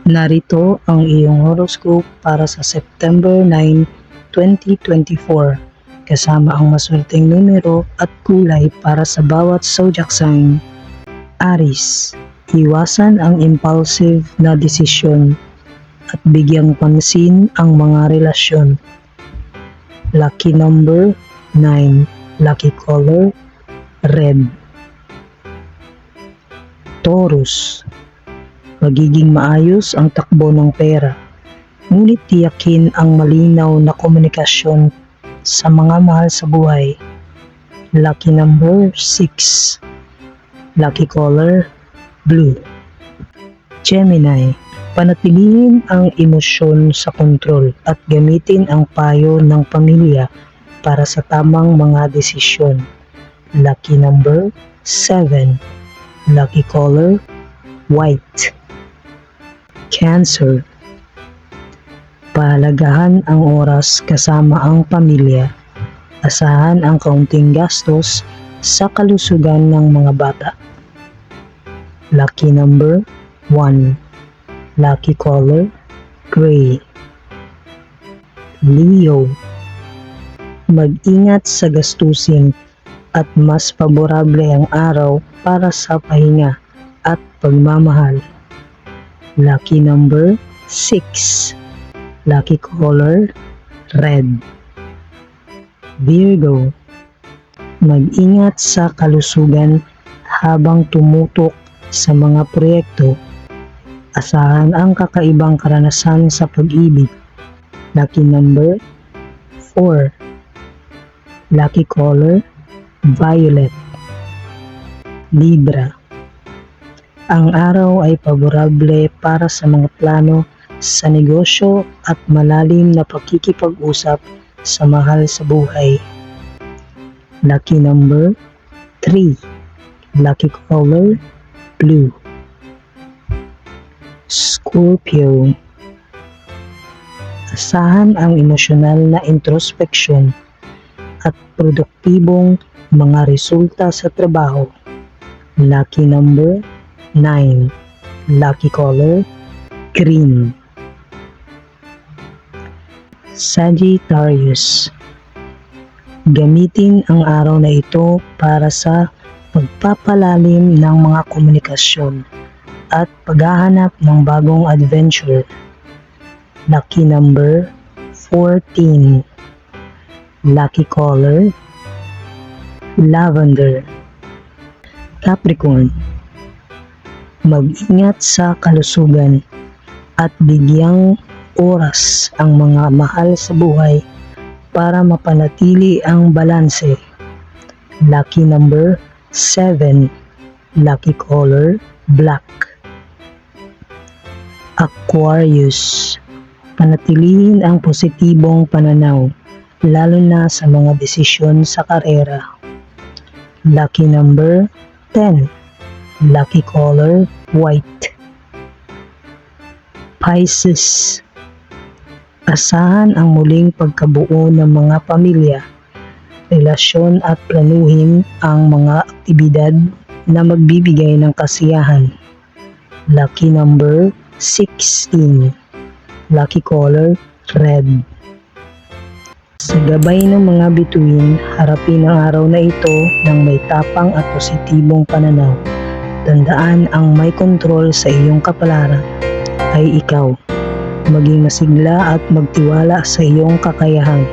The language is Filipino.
Narito ang iyong horoscope para sa September 9, 2024 kasama ang maswerteng numero at kulay para sa bawat zodiac sign. Aries, iwasan ang impulsive na desisyon at bigyang pansin ang mga relasyon. Lucky number 9, lucky color red. Taurus, magiging maayos ang takbo ng pera, ngunit tiyakin ang malinaw na komunikasyon sa mga mahal sa buhay. Lucky number 6, lucky color blue. Gemini, panatilihin ang emosyon sa kontrol at gamitin ang payo ng pamilya para sa tamang mga desisyon. Lucky number 7, lucky color white. Cancer, pahalagahan ang oras kasama ang pamilya. Asahan ang kaunting gastos sa kalusugan ng mga bata. Lucky number 1, lucky color gray. Leo, mag-ingat sa gastusin at mas paborable ang araw para sa pahinga at pagmamahal. Lucky number 6, lucky color red. Virgo, mag-ingat sa kalusugan habang tumutok sa mga proyekto. Asahan ang kakaibang karanasan sa pag-ibig. Lucky number 4, lucky color violet. Libra, ang araw ay paborable para sa mga plano sa negosyo at malalim na pakikipag-usap sa mahal sa buhay. Lucky number 3, lucky color blue. Scorpio, asahan ang emosyonal na introspeksyon at produktibong mga resulta sa trabaho. Lucky number 9, lucky color green. Sagittarius, gamitin ang araw na ito para sa pagpapalalim ng mga komunikasyon at paghahanap ng bagong adventure. Lucky number 14, lucky color lavender. Capricorn, mag-ingat sa kalusugan at bigyang oras ang mga mahal sa buhay para mapanatili ang balanse. Lucky number 7, lucky color black. Aquarius, panatilihin ang positibong pananaw lalo na sa mga desisyon sa karera. Lucky number 10, lucky color white. Pisces, asahan ang muling pagkabuo ng mga pamilya, relasyon at planuhin ang mga aktibidad na magbibigay ng kasiyahan. Lucky number 16, lucky color red. Sa gabay ng mga bituin, harapin ang araw na ito ng may tapang at positibong pananaw. Tandaan, ang may kontrol sa iyong kapalaran ay ikaw. Maging masigla at magtiwala sa iyong kakayahan.